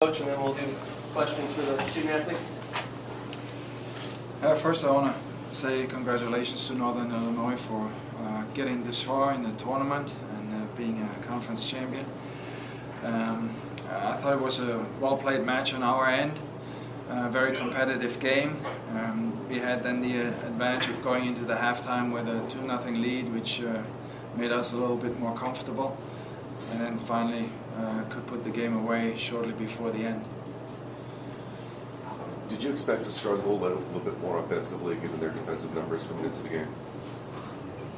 Coach, and then we'll do questions for the student athletes. First, I want to say congratulations to Northern Illinois for getting this far in the tournament and being a conference champion. I thought it was a well-played match on our end, a very competitive game. We had then the advantage of going into the halftime with a 2-0 lead, which made us a little bit more comfortable, and then finally could put the game away shortly before the end. Did you expect to struggle a little bit more offensively given their defensive numbers coming into the game?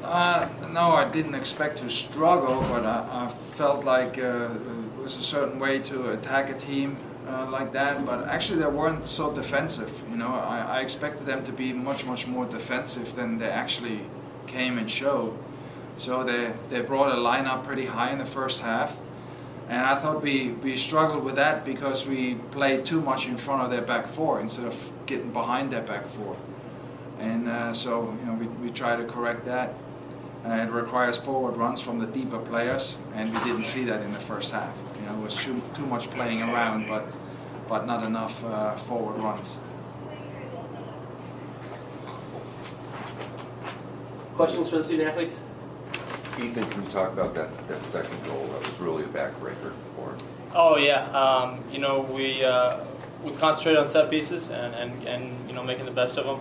No, I didn't expect to struggle, but I felt like it was a certain way to attack a team like that. But actually, they weren't so defensive. You know, I expected them to be much more defensive than they actually came and showed. So they brought a lineup pretty high in the first half. And I thought we struggled with that because we played too much in front of their back four instead of getting behind their back four. And so you know, we try to correct that. It requires forward runs from the deeper players, and we didn't see that in the first half. You know, it was too much playing around, but not enough forward runs. Questions for the student athletes? Ethan, can you talk about that second goal? That was really a backbreaker for him. Oh yeah, you know, we concentrated on set pieces and you know, making the best of them.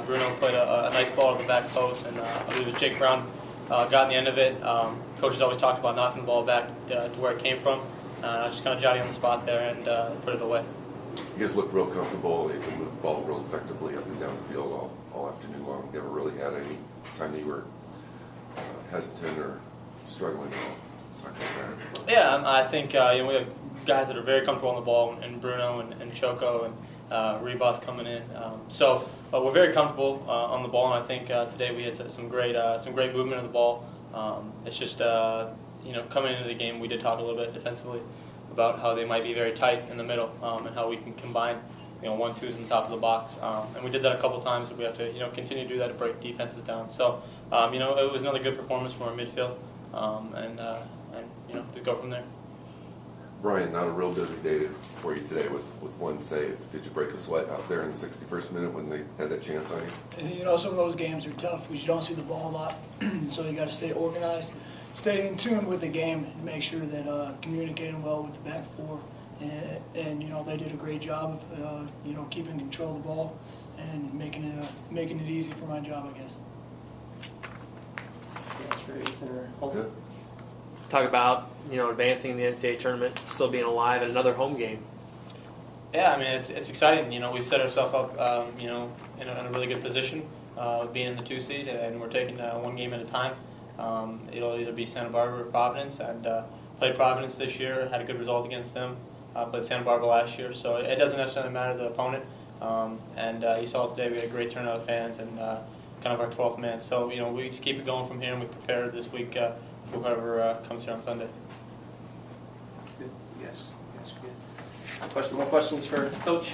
Bruno played a nice ball to the back post, and I believe it was Jake Brown got in the end of it. Coaches always talked about knocking the ball back to where it came from. Just kind of jotting on the spot there and put it away. You guys looked real comfortable. You can move the ball real effectively up and down the field all afternoon long. Never really had any time that you were hesitant or struggling at all. Yeah, I think you know, we have guys that are very comfortable on the ball, and Bruno and Choco and Rebos coming in. So we're very comfortable on the ball, and I think today we had some great movement of the ball. It's just you know, coming into the game, we did talk a little bit defensively about how they might be very tight in the middle and how we can combine, you know, 1-2s on the top of the box, and we did that a couple times. We have to, you know, continue to do that to break defenses down. So you know, it was another good performance from our midfield, and you know, just go from there. Brian, not a real busy day for you today with one save. Did you break a sweat out there in the 61st minute when they had that chance on you? You know, some of those games are tough because you don't see the ball a lot, so you got to stay organized, stay in tune with the game, and make sure that communicating well with the back four. And you know, they did a great job of you know, keeping control of the ball and making it easy for my job, I guess. Thanks for Ethan or Holt. Good. Talk about, you know, advancing the NCAA tournament, still being alive at another home game. Yeah, I mean, it's exciting. You know, we've set ourselves up, you know, in a really good position, being in the 2 seed, and we're taking one game at a time. It'll either be Santa Barbara or Providence, and played Providence this year, had a good result against them. Played Santa Barbara last year, so it doesn't necessarily matter the opponent. And you saw today we had a great turnout of fans and kind of our 12th man. So, you know, we just keep it going from here, and we prepare this week for whoever comes here on Sunday. Good. Yes. Good. More questions for Coach?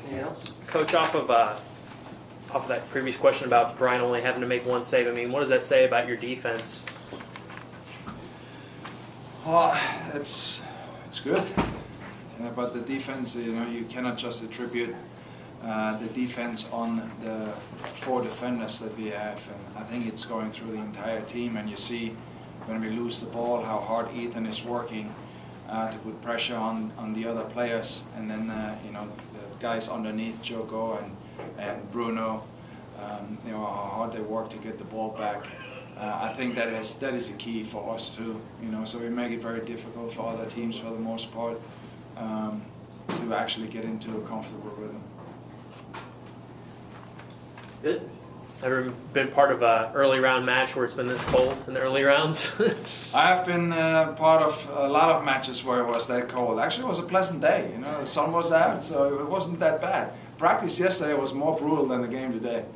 Anything else? Coach, off of that previous question about Brian only having to make one save, I mean, what does that say about your defense? It's good. But the defense, you know, you cannot just attribute the defense on the 4 defenders that we have. And I think it's going through the entire team, and you see when we lose the ball how hard Ethan is working to put pressure on the other players, and then you know, the guys underneath, Joko and Bruno, you know, how hard they work to get the ball back. I think that is a key for us too. You know, so we make it very difficult for other teams for the most part to actually get into a comfortable rhythm. Good. Ever been part of an early round match where it's been this cold in the early rounds? I have been part of a lot of matches where it was that cold. Actually, it was a pleasant day. You know, the sun was out, so it wasn't that bad. Practice yesterday was more brutal than the game today.